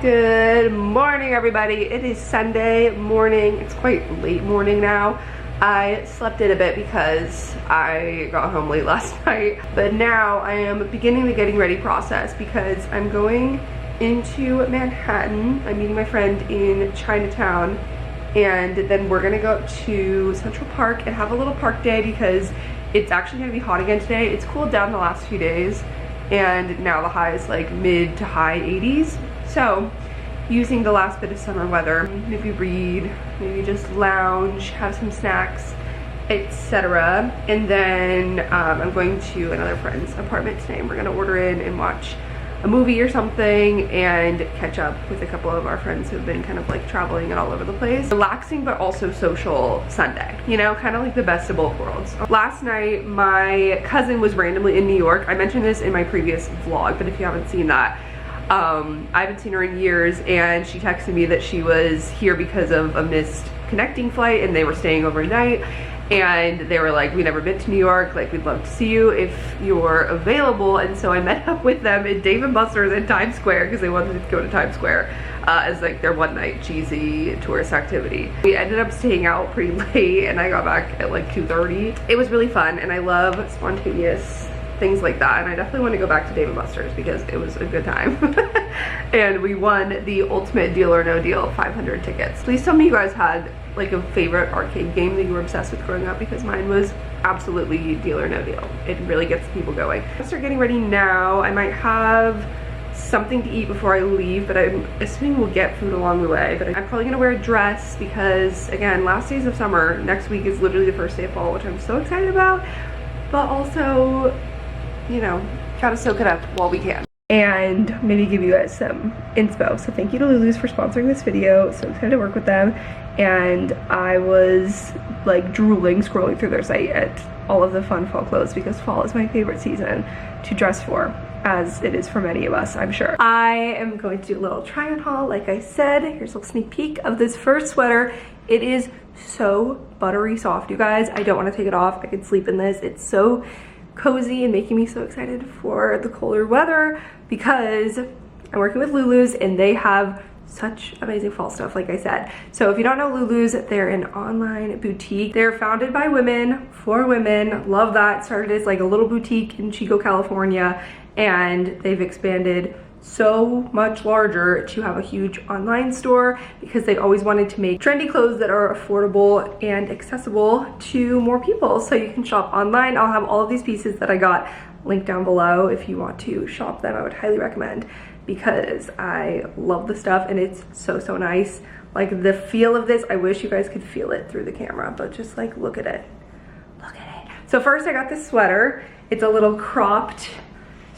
Good morning, everybody. It is Sunday morning. It's quite late morning now. I slept in a bit because I got home late last night, but now I am beginning the getting ready process because I'm going into Manhattan. I'm meeting my friend in Chinatown, and then we're gonna go to Central Park and have a little park day because it's actually gonna be hot again today. It's cooled down the last few days, and now the high is like mid to high 80s. So using the last bit of summer weather, maybe read, maybe just lounge, have some snacks, etc. And then I'm going to another friend's apartment today, and we're gonna order in and watch a movie or something and catch up with a couple of our friends who've been kind of like traveling and all over the place. Relaxing but also social Sunday, you know, kind of like the best of both worlds. Last night my cousin was randomly in New York. I mentioned this in my previous vlog, but if you haven't seen that, I haven't seen her in years, and she texted me that she was here because of a missed connecting flight and they were staying overnight, and they were like, we never been to New York, like we'd love to see you if you're available. And so I met up with them at Dave & Buster's in Times Square because they wanted to go to Times Square as like their one night cheesy tourist activity. We ended up staying out pretty late and I got back at like 2:30. It was really fun and I love spontaneous things like that, and I definitely want to go back to Dave & Buster's because it was a good time. And we won the ultimate Deal or No Deal 500 tickets. Please tell me you guys had like a favorite arcade game that you were obsessed with growing up, because mine was absolutely Deal or No Deal. It really gets people going. I'm gonna start getting ready now. I might have something to eat before I leave, but I'm assuming we'll get food along the way. But I'm probably gonna wear a dress because, again, last days of summer, next week is literally the first day of fall, which I'm so excited about, but also, you know, gotta soak it up while we can and maybe give you guys some inspo. So thank you to Lulus for sponsoring this video. So excited to work with them, and I was like drooling scrolling through their site at all of the fun fall clothes because fall is my favorite season to dress for, as it is for many of us, I'm sure. I am going to do a little try on haul like I said. Here's a little sneak peek of this first sweater. It is so buttery soft, you guys. I don't want to take it off. I could sleep in this. It's so cozy and making me so excited for the colder weather because I'm working with Lulus and they have such amazing fall stuff, like I said. So if you don't know Lulus, they're an online boutique. They're founded by women for women. Love that. Started as like a little boutique in Chico, California, and they've expanded so much larger to have a huge online store because they always wanted to make trendy clothes that are affordable and accessible to more people. So you can shop online. I'll have all of these pieces that I got linked down below if you want to shop them. I would highly recommend because I love the stuff and it's so nice. Like the feel of this, I wish you guys could feel it through the camera, but just like look at it. Look at it. So first I got this sweater. It's a little cropped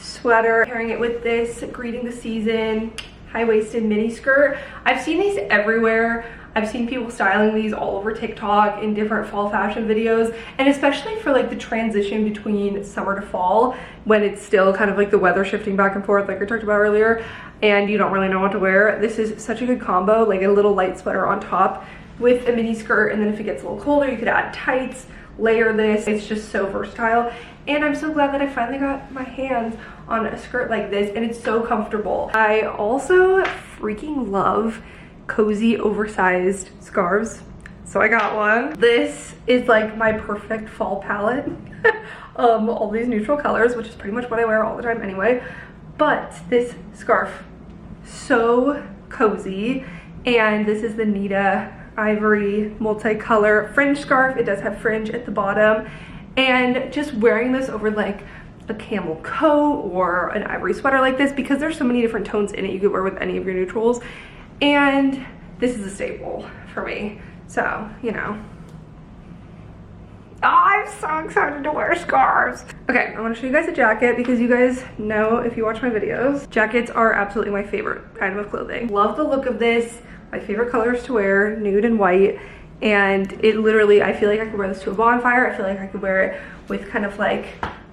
sweater, pairing it with this greeting the season high-waisted mini skirt. I've seen these everywhere. I've seen people styling these all over TikTok in different fall fashion videos, and especially for like the transition between summer to fall when it's still kind of like the weather shifting back and forth like I talked about earlier and you don't really know what to wear. This is such a good combo, like a little light sweater on top with a mini skirt, and then if it gets a little colder you could add tights, layer this. It's just so versatile, and I'm so glad that I finally got my hands on a skirt like this, and it's so comfortable. I also freaking love cozy oversized scarves, so I got one. This is like my perfect fall palette. All these neutral colors, which is pretty much what I wear all the time anyway, but this scarf, so cozy. And this is the Nita Ivory multicolor fringe scarf. It does have fringe at the bottom, and just wearing this over like a camel coat or an ivory sweater like this, because there's so many different tones in it you could wear with any of your neutrals, and this is a staple for me. So, you know, I'm so excited to wear scarves. Okay, I want to show you guys a jacket because you guys know, if you watch my videos, jackets are absolutely my favorite item of clothing. Love the look of this. My favorite colors to wear, nude and white, and it literally, I feel like I could wear this to a bonfire. I feel like I could wear it with kind of like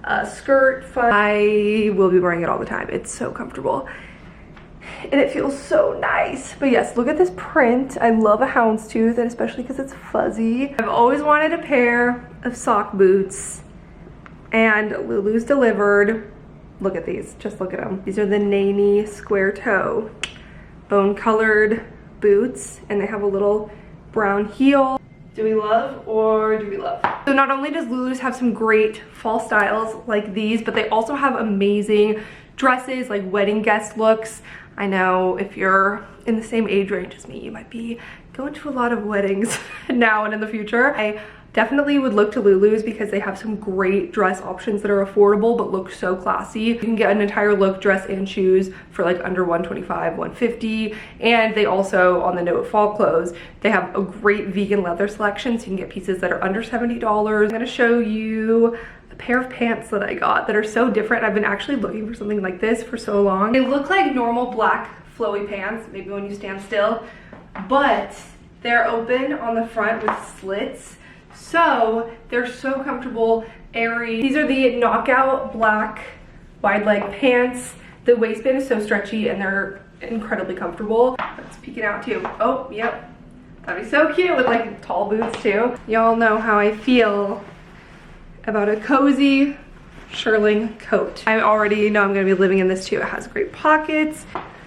a skirt. I will be wearing it all the time. It's so comfortable and it feels so nice. But yes, look at this print. I love a houndstooth, and especially because it's fuzzy. I've always wanted a pair of sock boots, and Lulu's delivered. Look at these, just look at them. These are the Nanny square toe bone colored boots, and they have a little brown heel. Do we love or do we love? So not only does Lulus have some great fall styles like these, but they also have amazing dresses, like wedding guest looks. I know if you're in the same age range as me, you might be going to a lot of weddings now and in the future. I definitely would look to Lulus because they have some great dress options that are affordable but look so classy. You can get an entire look, dress and shoes, for like under $125, $150. And they also, on the note of fall clothes, they have a great vegan leather selection, so you can get pieces that are under $70. I'm gonna show you a pair of pants that I got that are so different. I've been actually looking for something like this for so long. They look like normal black flowy pants, maybe when you stand still, but they're open on the front with slits. So they're so comfortable, airy. These are the knockout black wide leg pants. The waistband is so stretchy and they're incredibly comfortable. Let's peek it out too. Oh, yep. That'd be so cute with like tall boots too. Y'all know how I feel about a cozy shearling coat. I already know I'm gonna be living in this too. It has great pockets.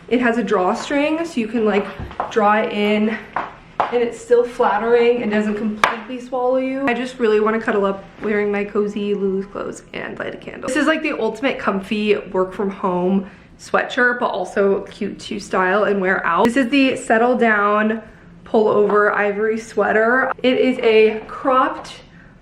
It has a drawstring, so you can like draw it in, and it's still flattering and doesn't completely swallow you. I just really want to cuddle up wearing my cozy Lulus clothes and light a candle. This is like the ultimate comfy work from home sweatshirt, but also cute to style and wear out. This is the Settle Down pullover ivory sweater. It is a cropped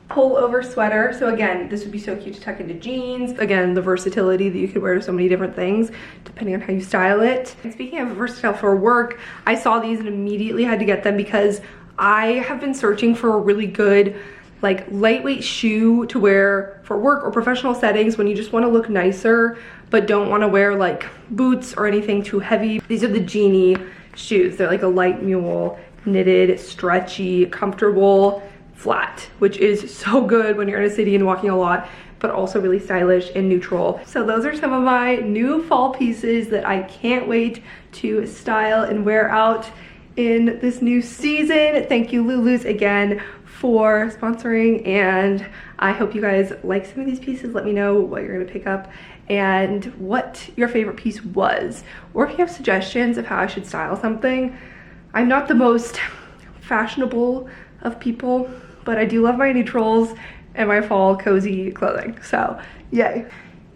pullover sweater. So again, this would be so cute to tuck into jeans. Again, the versatility that you could wear to so many different things depending on how you style it. And speaking of versatile for work, I saw these and immediately had to get them because I have been searching for a really good like lightweight shoe to wear for work or professional settings when you just want to look nicer but don't want to wear like boots or anything too heavy. These are the Genie shoes. They're like a light mule, knitted, stretchy, comfortable, flat, which is so good when you're in a city and walking a lot, but also really stylish and neutral. So those are some of my new fall pieces that I can't wait to style and wear out in this new season. Thank you Lulus again for sponsoring, and I hope you guys like some of these pieces. Let me know what you're gonna pick up and what your favorite piece was, or if you have suggestions of how I should style something. I'm not the most fashionable of people, but I do love my neutrals and my fall cozy clothing, so yay.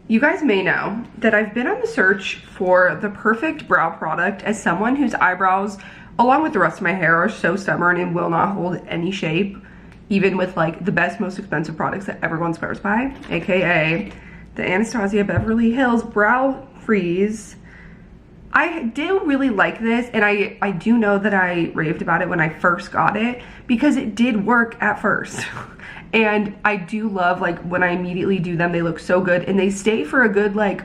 You guys may know that I've been on the search for the perfect brow product as someone whose eyebrows, along with the rest of my hair, are so stubborn and will not hold any shape, even with like the best, most expensive products that everyone swears by, aka the Anastasia Beverly Hills Brow Freeze. I do really like this, and I do know that I raved about it when I first got it because it did work at first. And I do love like when I immediately do them, they look so good and they stay for a good like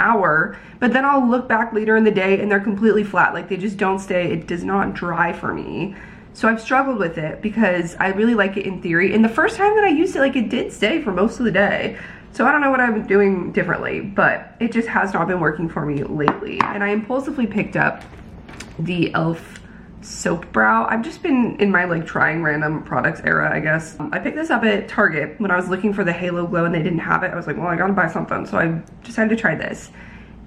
hour, but then I'll look back later in the day and they're completely flat. Like they just don't stay. It does not dry for me. So I've struggled with it because I really like it in theory. And the first time that I used it, like it did stay for most of the day. So I don't know what I'm doing differently, but it just has not been working for me lately. And I impulsively picked up the e.l.f. soap brow. I've just been in my like trying random products era, I guess. I picked this up at Target when I was looking for the Halo Glow and they didn't have it. I was like, well, I gotta buy something. So I decided to try this.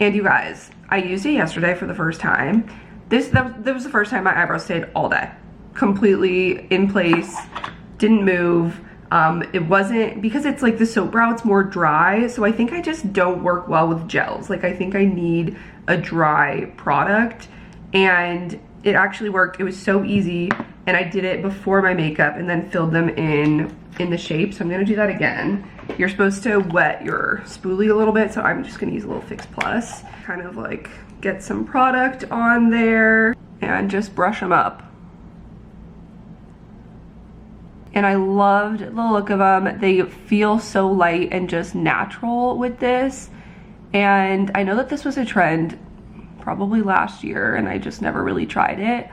And you guys, I used it yesterday for the first time. That was the first time my eyebrows stayed all day. Completely in place, didn't move. It wasn't, because it's like the soap brow, it's more dry, so I think I just don't work well with gels. Like I think I need a dry product, and it actually worked. It was so easy, and I did it before my makeup and then filled them in the shape, so I'm gonna do that again. You're supposed to wet your spoolie a little bit, so I'm just gonna use a little Fix Plus. Kind of like get some product on there and just brush them up. And I loved the look of them. They feel so light and just natural with this. And I know that this was a trend probably last year and I just never really tried it.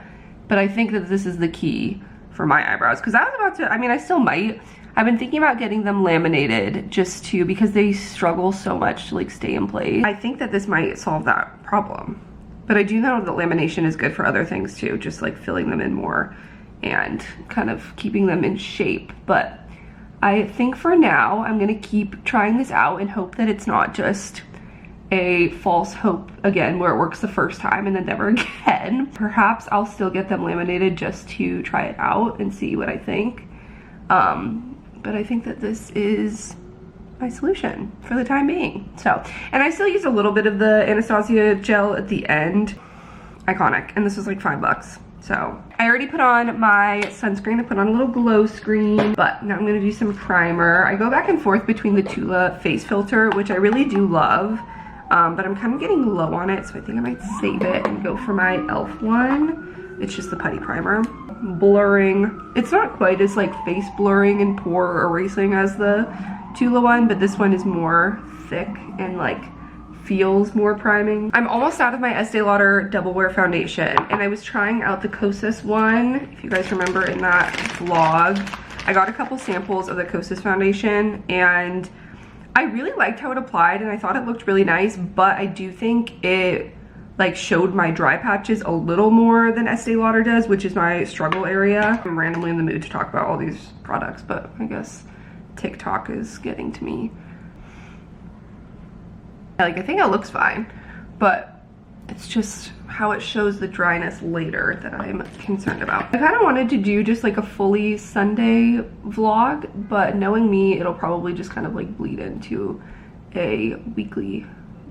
But I think that this is the key for my eyebrows. Because I was about to, I mean, I still might. I've been thinking about getting them laminated just to, because they struggle so much to like stay in place. I think that this might solve that problem. But I do know that lamination is good for other things too, just like filling them in more and kind of keeping them in shape. But I think for now I'm gonna keep trying this out and hope that it's not just a false hope again where it works the first time and then never again. Perhaps I'll still get them laminated just to try it out and see what I think. But I think that this is my solution for the time being. So, and I still use a little bit of the Anastasia gel at the end. Iconic. And this was like $5. So I already put on my sunscreen. I put on a little glow screen, but now I'm gonna do some primer. I go back and forth between the Tula face filter, which I really do love, but I'm kind of getting low on it, so I think I might save it and go for my e.l.f. one. It's just the putty primer. Blurring. It's not quite as like face blurring and pore erasing as the Tula one, but this one is more thick and like feels more priming. I'm almost out of my Estee Lauder Double Wear foundation, and I was trying out the Kosas one. If you guys remember in that vlog, I got a couple samples of the Kosas foundation, and I really liked how it applied, and I thought it looked really nice, but I do think it like showed my dry patches a little more than Estee Lauder does, which is my struggle area. I'm randomly in the mood to talk about all these products, but I guess TikTok is getting to me. Like, I think it looks fine, but it's just how it shows the dryness later that I'm concerned about. I kind of wanted to do just like a fully Sunday vlog, but knowing me, it'll probably just kind of like bleed into a weekly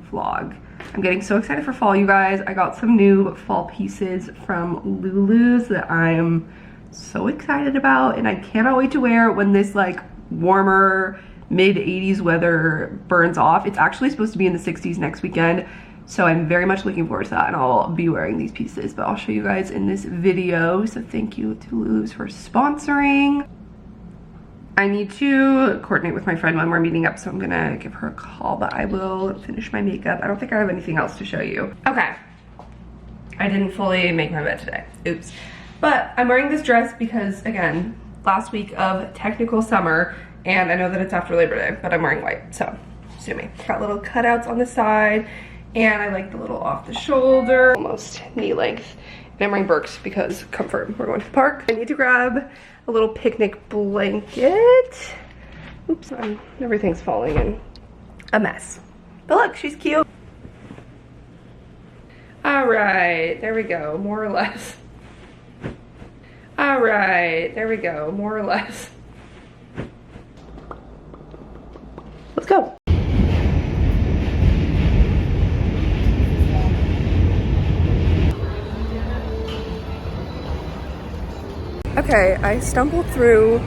vlog. I'm getting so excited for fall, you guys. I got some new fall pieces from Lulus that I'm so excited about, and I cannot wait to wear when this like warmer mid-80s weather burns off. It's actually supposed to be in the 60s next weekend, so I'm very much looking forward to that, and I'll be wearing these pieces, but I'll show you guys in this video. So thank you to Lulus for sponsoring. I need to coordinate with my friend when we're meeting up, so I'm gonna give her a call, but I will finish my makeup. I don't think I have anything else to show you. Okay, I didn't fully make my bed today. Oops. But I'm wearing this dress because, again, last week of technical summer, and I know that it's after Labor Day, but I'm wearing white, so sue me. Got little cutouts on the side, and I like the little off the shoulder, almost knee length. And I'm wearing Birks because comfort. We're going to the park. I need to grab a little picnic blanket. Oops, everything's falling in a mess. But look, she's cute. All right, there we go, more or less. All right, there we go, more or less. Let's go. Okay, I stumbled through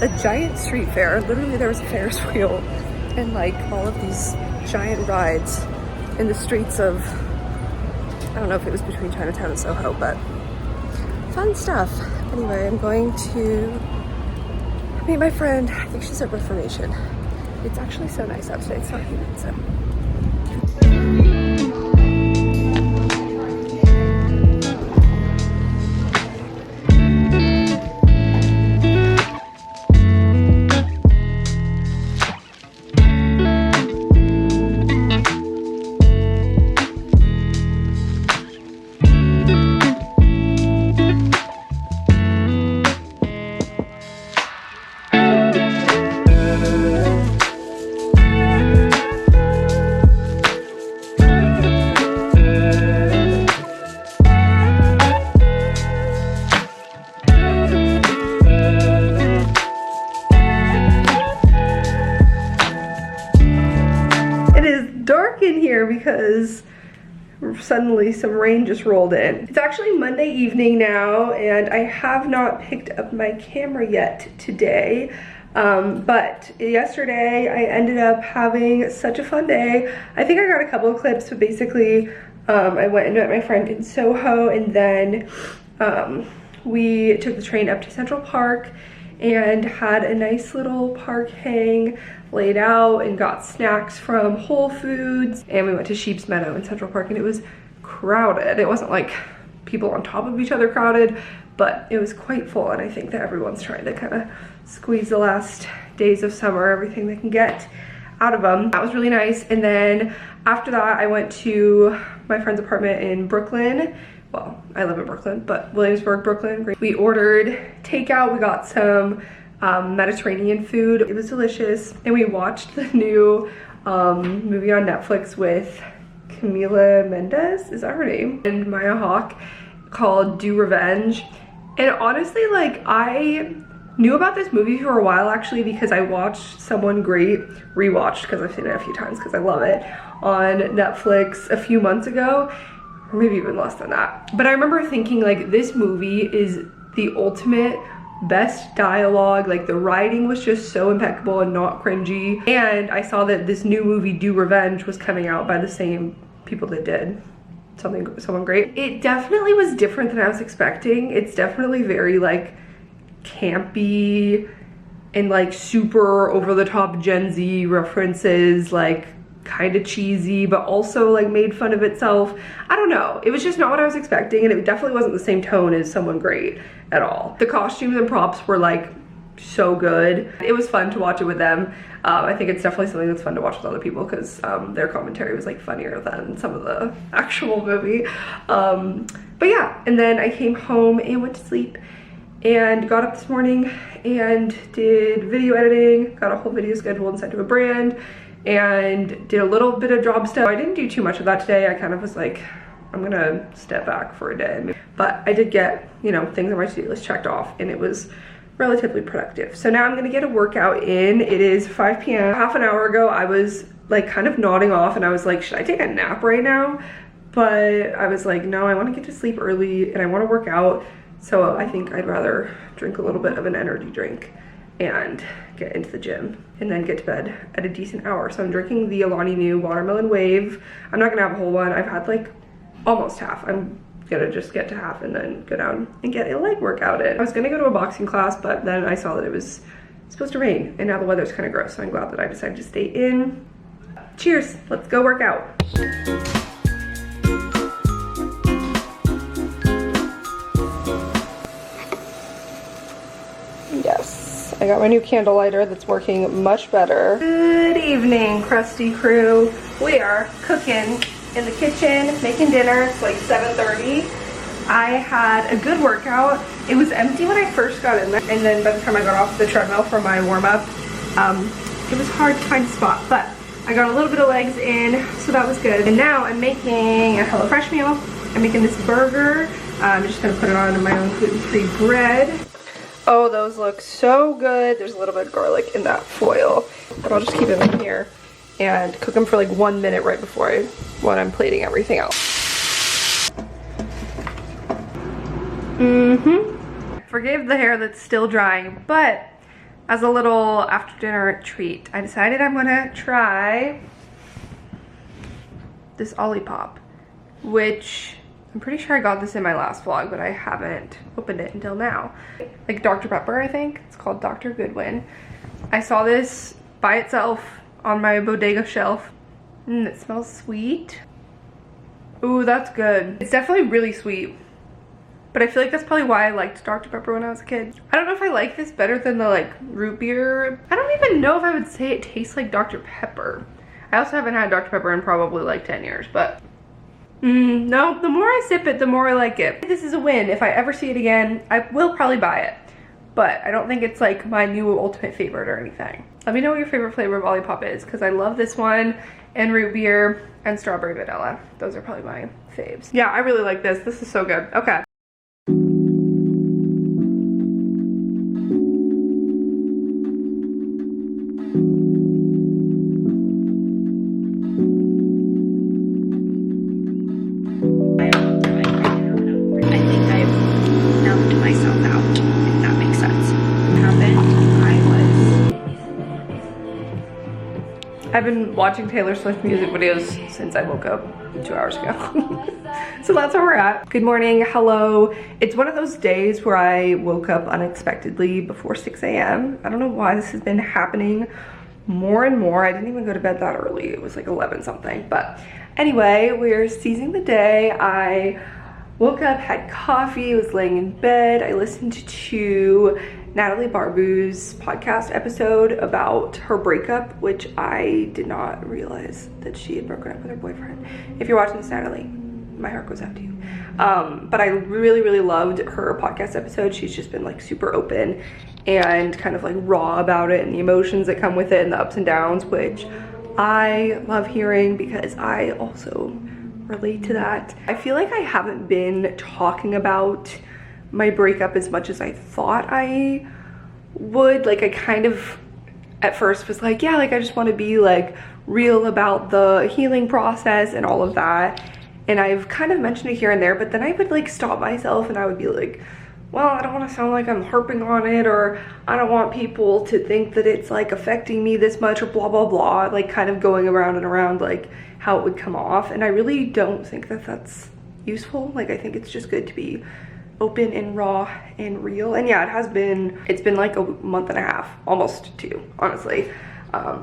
a giant street fair. Literally there was a Ferris wheel and like all of these giant rides in the streets of, I don't know if it was between Chinatown and Soho, but fun stuff. Anyway, I'm going to meet my friend. I think she's at Reformation. It's actually so nice out today. It's not humid, so. Because suddenly some rain just rolled in. It's actually Monday evening now, and I have not picked up my camera yet today, but yesterday I ended up having such a fun day. I think I got a couple of clips, but basically I went and met my friend in Soho, and then we took the train up to Central Park and had a nice little park hang, laid out, and got snacks from Whole Foods, and we went to Sheep's Meadow in Central Park, and it was crowded. It wasn't like people on top of each other crowded, but it was quite full, and I think that everyone's trying to kind of squeeze the last days of summer, everything they can get out of them. That was really nice. And then after that, I went to my friend's apartment in Brooklyn. Well, I live in Brooklyn, but Williamsburg, Brooklyn. We ordered takeout. We got some Mediterranean food. It was delicious. And we watched the new movie on Netflix with Camila Mendes, is that her name? And Maya Hawke, called Do Revenge. And honestly, like, I knew about this movie for a while actually because I watched Someone Great, rewatched because I've seen it a few times because I love it, on Netflix a few months ago, or maybe even less than that. But I remember thinking like this movie is the ultimate best dialogue, like the writing was just so impeccable and not cringy. And I saw that this new movie Do Revenge was coming out by the same people that did Someone Great. It definitely was different than I was expecting. It's definitely very like campy and like super over the top Gen Z references, like kind of cheesy, but also like made fun of itself. I don't know, it was just not what I was expecting, and it definitely wasn't the same tone as Someone Great at all. The costumes and props were like so good. It was fun to watch it with them. I think it's definitely something that's fun to watch with other people because their commentary was like funnier than some of the actual movie. But yeah, and then I came home and went to sleep and got up this morning and did video editing, got a whole video scheduled and sent to a brand, and did a little bit of job stuff. I didn't do too much of that today. I kind of was like, I'm gonna step back for a day. But I did get, you know, things on my to-do list checked off, and it was relatively productive. So now I'm gonna get a workout in. It is 5 p.m. Half an hour ago, I was like kind of nodding off and I was like, should I take a nap right now? But I was like, no, I wanna get to sleep early and I wanna work out. So I think I'd rather drink a little bit of an energy drink and get into the gym and then get to bed at a decent hour. So I'm drinking the Alani Nu Watermelon Wave. I'm not gonna have a whole one. I've had like almost half. I'm gonna just get to half and then go down and get a leg workout in. I was gonna go to a boxing class, but then I saw that it was supposed to rain and now the weather's kind of gross, so I'm glad that I decided to stay in. Cheers, let's go work out. Yes, I got my new candle lighter that's working much better. Good evening, Kristee crew. We are cooking in the kitchen, making dinner. It's like 7:30. I had a good workout. It was empty when I first got in there, and then by the time I got off the treadmill for my warm-up, it was hard to find a spot, but I got a little bit of legs in, so that was good. And now I'm making a HelloFresh meal. I'm making this burger. I'm just gonna put it on my own gluten-free bread. Oh, those look so good. There's a little bit of garlic in that foil, but I'll just keep them in here and cook them for like 1 minute right before when I'm plating everything else. Forgive the hair that's still drying, but as a little after dinner treat, I decided I'm gonna try this Olipop, which I'm pretty sure I got this in my last vlog, but I haven't opened it until now. Like Dr. Pepper, I think. It's called Dr. Goodwin. I saw this by itself on my bodega shelf. It smells sweet. Ooh, that's good. It's definitely really sweet, but I feel like that's probably why I liked Dr. Pepper when I was a kid. I don't know if I like this better than the like root beer. I don't even know if I would say it tastes like Dr. Pepper. I also haven't had Dr. Pepper in probably like 10 years, but no, the more I sip it, the more I like it. This is a win. If I ever see it again, I will probably buy it, but I don't think it's like my new ultimate favorite or anything. Let me know what your favorite flavor of Olipop is, because I love this one and root beer and strawberry vanilla. Those are probably my faves. Yeah, I really like this. This is so good. Okay. I've been watching Taylor Swift music videos since I woke up 2 hours ago. So that's where we're at. Good morning, hello. It's one of those days where I woke up unexpectedly before 6 a.m. I don't know why this has been happening more and more. I didn't even go to bed that early. It was like 11 something. But anyway, we're seizing the day. I woke up, had coffee, was laying in bed. I listened to Natalie Barbu's podcast episode about her breakup, which I did not realize that she had broken up with her boyfriend. If you're watching this, Natalie, my heart goes out to you. But I really, really loved her podcast episode. She's just been like super open and kind of like raw about it and the emotions that come with it and the ups and downs, which I love hearing because I also relate to that. I feel like I haven't been talking about my breakup as much as I thought I would. Like, I kind of at first was like, yeah, like I just want to be like real about the healing process and all of that. And I've kind of mentioned it here and there, but then I would like stop myself and I would be like, well, I don't want to sound like I'm harping on it, or I don't want people to think that it's like affecting me this much, or blah, blah, blah, like kind of going around and around like how it would come off. And I really don't think that that's useful. Like, I think it's just good to be open and raw and real. And yeah, it's been like a month and a half, almost 2, honestly,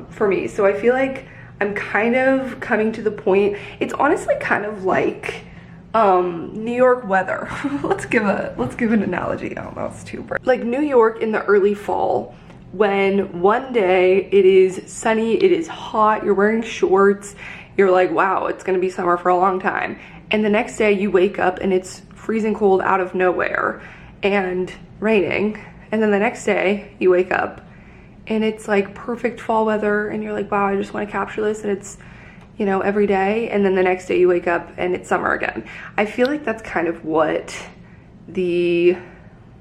for me. So I feel like I'm kind of coming to the point. It's honestly kind of like New York weather. let's give an analogy. Oh, that's too bright. Like New York in the early fall, when one day it is sunny, it is hot, you're wearing shorts, you're like, wow, it's gonna be summer for a long time. And the next day you wake up and it's freezing cold out of nowhere and raining. And then the next day you wake up and it's like perfect fall weather and you're like, wow, I just want to capture this, and it's, you know, every day. And then the next day you wake up and it's summer again. I feel like that's kind of what the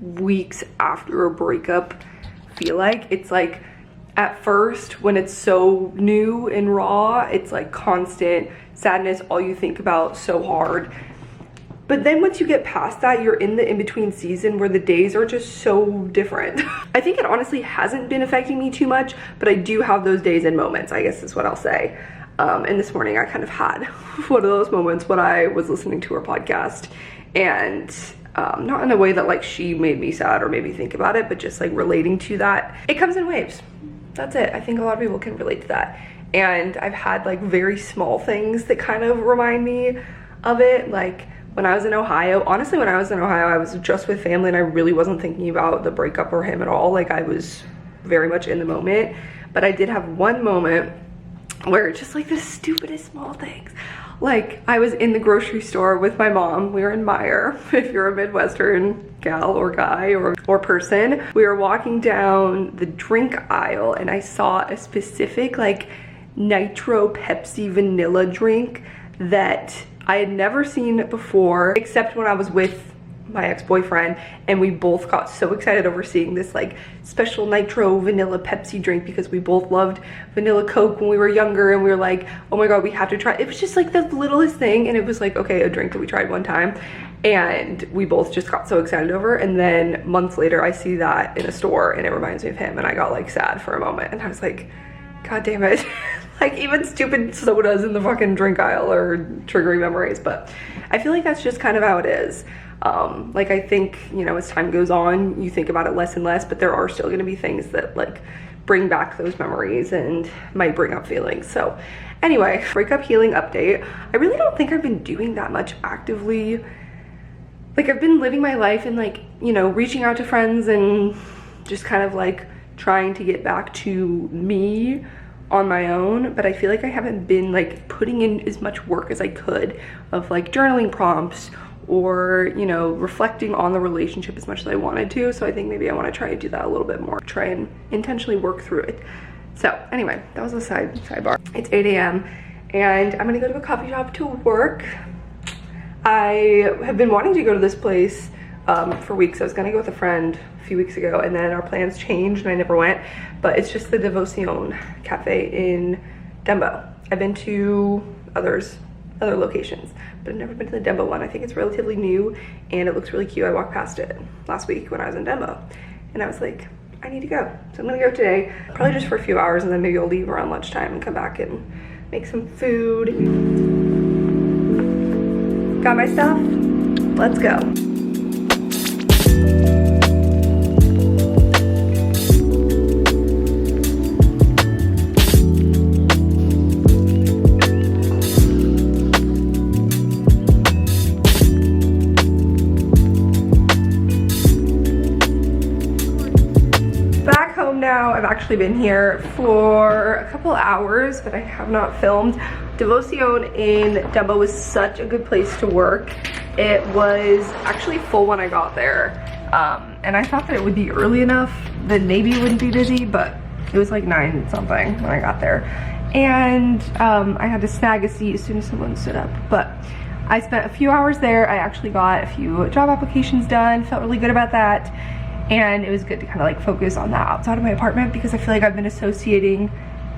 weeks after a breakup feel like. It's like at first when it's so new and raw, it's like constant sadness, all you think about so hard. But then once you get past that, you're in the in-between season where the days are just so different. I think it honestly hasn't been affecting me too much, but I do have those days and moments, I guess is what I'll say. And this morning I kind of had one of those moments when I was listening to her podcast, and not in a way that like she made me sad or made me think about it, but just like relating to that. It comes in waves. That's it. I think a lot of people can relate to that. And I've had like very small things that kind of remind me of it. Like when I was in Ohio, honestly, when I was in Ohio, I was just with family and I really wasn't thinking about the breakup or him at all. Like I was very much in the moment. But I did have one moment where just like the stupidest small things. Like I was in the grocery store with my mom. We were in Meijer. If you're a Midwestern gal or guy or person, we were walking down the drink aisle and I saw a specific like nitro Pepsi vanilla drink that I had never seen before, except when I was with my ex-boyfriend, and we both got so excited over seeing this like special nitro vanilla Pepsi drink because we both loved vanilla Coke when we were younger, and we were like, oh my god, we have to try it. It was just like the littlest thing, and it was like, okay, a drink that we tried one time, and we both just got so excited over. And then months later I see that in a store and it reminds me of him, and I got like sad for a moment, and I was like, god damn it. Like even stupid sodas in the fucking drink aisle are triggering memories. But I feel like that's just kind of how it is. Like I think, you know, as time goes on, you think about it less and less, but there are still gonna be things that like bring back those memories and might bring up feelings. So anyway, breakup healing update. I really don't think I've been doing that much actively. Like I've been living my life and like, you know, reaching out to friends and just kind of like trying to get back to me on my own, but I feel like I haven't been like putting in as much work as I could of like journaling prompts or, you know, reflecting on the relationship as much as I wanted to. So I think maybe I want to try to do that a little bit more, try and intentionally work through it. So anyway, that was a sidebar. It's 8 a.m. and I'm gonna go to a coffee shop to work. I have been wanting to go to this place for weeks. I was gonna go with a friend a few weeks ago, and then our plans changed and I never went, but it's just the Devotion Cafe in Dumbo. I've been to other locations, but I've never been to the Dumbo one. I think it's relatively new and it looks really cute. I walked past it last week when I was in Dumbo and I was like, I need to go. So I'm gonna go today, probably just for a few hours, and then maybe I'll leave around lunchtime and come back and make some food. Got my stuff? Let's go. Now I've actually been here for a couple hours, but I have not filmed. Devotion in Dumbo was such a good place to work. It was actually full when I got there, and I thought that it would be early enough that maybe it wouldn't be busy, but it was like 9 something when I got there. and I had to snag a seat as soon as someone stood up. But I spent a few hours there. I actually got a few job applications done, felt really good about that. And it was good to kind of like focus on that outside of my apartment, because I feel like I've been associating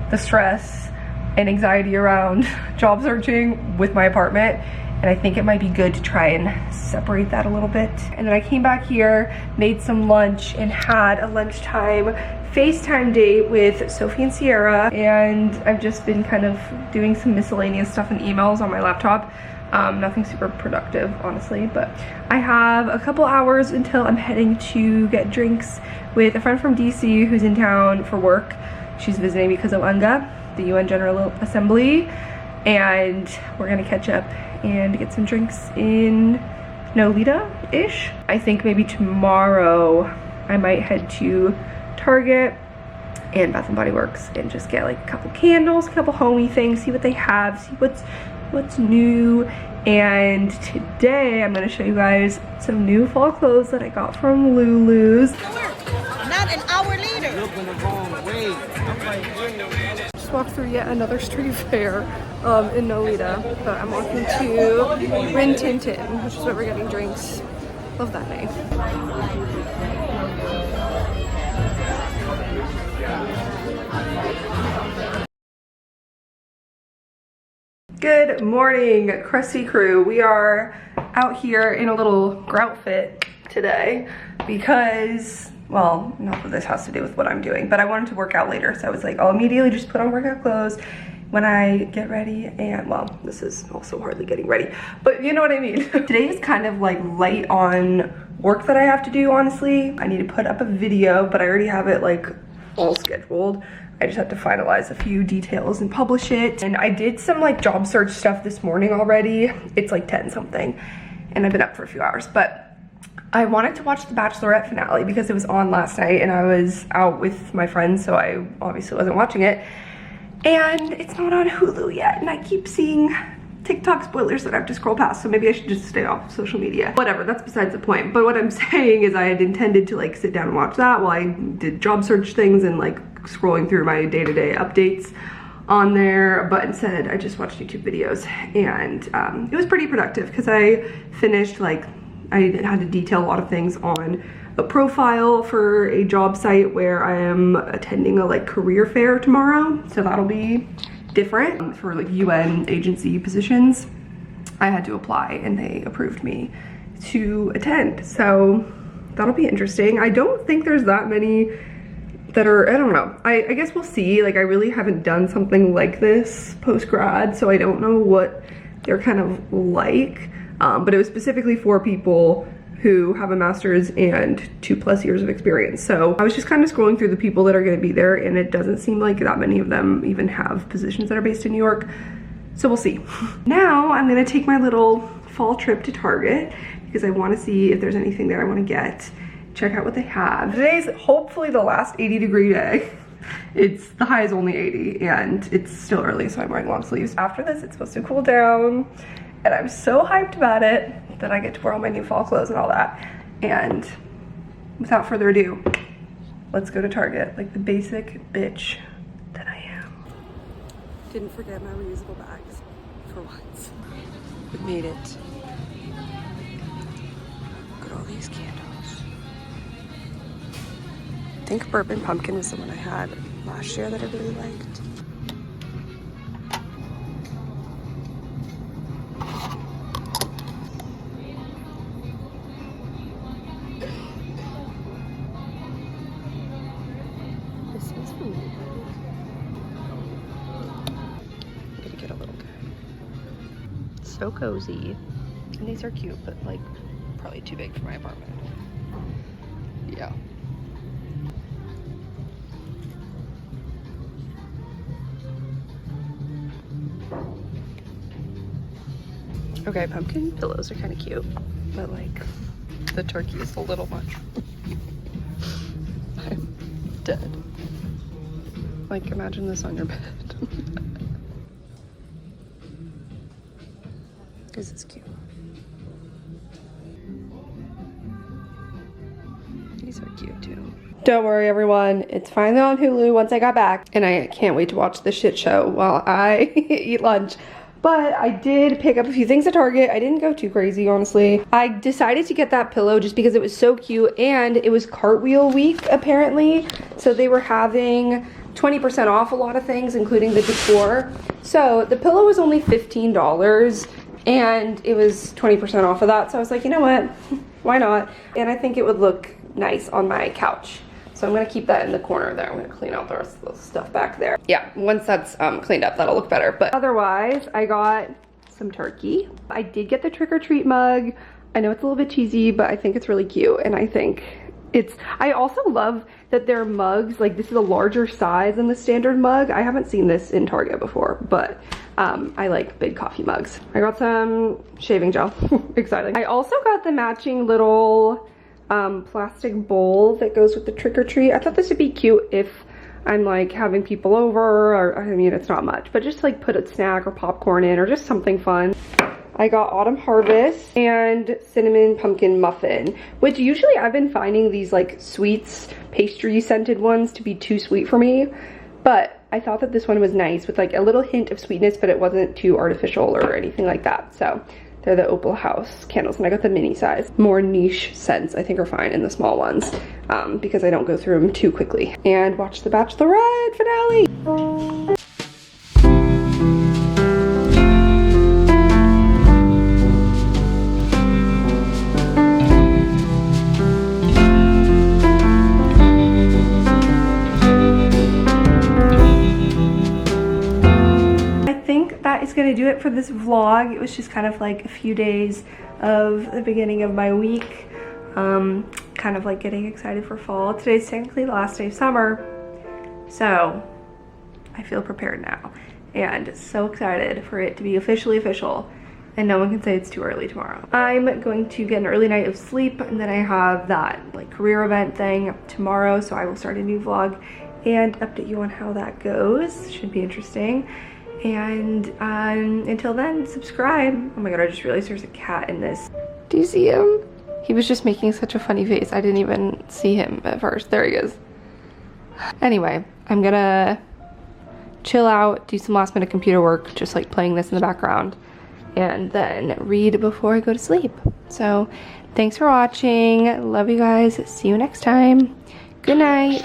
the stress and anxiety around job searching with my apartment. And I think it might be good to try and separate that a little bit. And then I came back here, made some lunch, and had a lunchtime FaceTime date with Sophie and Sierra. And I've just been kind of doing some miscellaneous stuff and emails on my laptop. Nothing super productive, honestly, but I have a couple hours until I'm heading to get drinks with a friend from DC who's in town for work. She's visiting because of UNGA, the UN General Assembly, and we're gonna catch up and get some drinks in Nolita-ish. I think maybe tomorrow I might head to Target and Bath & Body Works and just get like a couple candles, a couple homey things, see what they have, see what's new. And today I'm gonna show you guys some new fall clothes that I got from Lulus. Not an hour later. Looking the wrong way. I'm like, Just walked through yet another street fair in Nolita, but I'm walking to Rin Tin Tin, which is where we're getting drinks. Love that name. Good morning, Kristee crew. We are out here in a little grout fit today because, well, not that this has to do with what I'm doing, but I wanted to work out later. So I was like, I'll immediately just put on workout clothes when I get ready. And well, this is also hardly getting ready, but you know what I mean. Today is kind of like light on work that I have to do, honestly. I need to put up a video, but I already have it like all scheduled. I just have to finalize a few details and publish it. And I did some like job search stuff this morning already. It's like 10 something and I've been up for a few hours, but I wanted to watch the Bachelorette finale because it was on last night and I was out with my friends, so I obviously wasn't watching it. And it's not on Hulu yet, and I keep seeing TikTok spoilers that I have to scroll past, so maybe I should just stay off social media. Whatever, that's besides the point. But what I'm saying is I had intended to like sit down and watch that while I did job search things and like scrolling through my day-to-day updates on there, but instead I just watched YouTube videos, and it was pretty productive because I finished, like, I had to detail a lot of things on a profile for a job site where I am attending a like career fair tomorrow, so that'll be different. For like UN agency positions, I had to apply and they approved me to attend, so that'll be interesting. I don't think there's that many that are, I don't know, I guess we'll see. Like, I really haven't done something like this post-grad, so I don't know what they're kind of like, but it was specifically for people who have a master's and 2+ years of experience. So I was just kind of scrolling through the people that are going to be there, and it doesn't seem like that many of them even have positions that are based in New York, so we'll see. Now I'm going to take my little fall trip to Target because I want to see if there's anything there I want to get, check out what they have. Today's hopefully the last 80-degree day. It's, the high is only 80 and it's still early, so I'm wearing long sleeves. After this it's supposed to cool down, and I'm so hyped about it that I get to wear all my new fall clothes and all that. And without further ado, let's go to Target like the basic bitch that I am. Didn't forget my reusable bags for once. We made it. Look at all these candles. I think Bourbon Pumpkin was the one I had last year that I really liked. This is for me. I'm gonna get a little guy. So cozy. And these are cute, but like probably too big for my apartment. Yeah. Okay, pumpkin pillows are kind of cute, but like the turkey is a little much. I'm dead. Like, imagine this on your bed. This is cute. These are cute too. Don't worry everyone, it's finally on Hulu once I got back, and I can't wait to watch the shit show while I eat lunch. But I did pick up a few things at Target. I didn't go too crazy, honestly. I decided to get that pillow just because it was so cute, and it was Cartwheel week apparently. So they were having 20% off a lot of things, including the decor. So the pillow was only $15 and it was 20% off of that. So I was like, you know what, why not? And I think it would look nice on my couch. So I'm gonna keep that in the corner there. I'm gonna clean out the rest of the stuff back there. Yeah, once that's cleaned up, that'll look better. But otherwise, I got some turkey. I did get the trick-or-treat mug. I know it's a little bit cheesy, but I think it's really cute. And I think I also love that their mugs, like this is a larger size than the standard mug. I haven't seen this in Target before, but I like big coffee mugs. I got some shaving gel, exciting. I also got the matching little plastic bowl that goes with the trick-or-treat. I thought this would be cute if I'm like having people over, or I mean it's not much, but just like put a snack or popcorn in or just something fun. I got Autumn Harvest and Cinnamon Pumpkin Muffin, which usually I've been finding these like sweets, pastry scented ones to be too sweet for me, but I thought that this one was nice with like a little hint of sweetness, but it wasn't too artificial or anything like that. So they're the Opal House candles, and I got the mini size. More niche scents I think are fine in the small ones because I don't go through them too quickly. And watch the Bachelorette finale. Is gonna do it for this vlog. It was just kind of like a few days of the beginning of my week, kind of like getting excited for fall. Today's technically the last day of summer, so I feel prepared now and so excited for it to be officially official, and no one can say it's too early tomorrow. I'm going to get an early night of sleep, and then I have that like career event thing tomorrow, so I will start a new vlog and update you on how that goes. Should be interesting. And until then, subscribe. Oh my god, I just realized there's a cat in this. Do you see him? He was just making such a funny face. I didn't even see him at first. There he is. Anyway, I'm gonna chill out, do some last minute computer work, just like playing this in the background, and then read before I go to sleep. So thanks for watching. Love you guys. See you next time. Good night.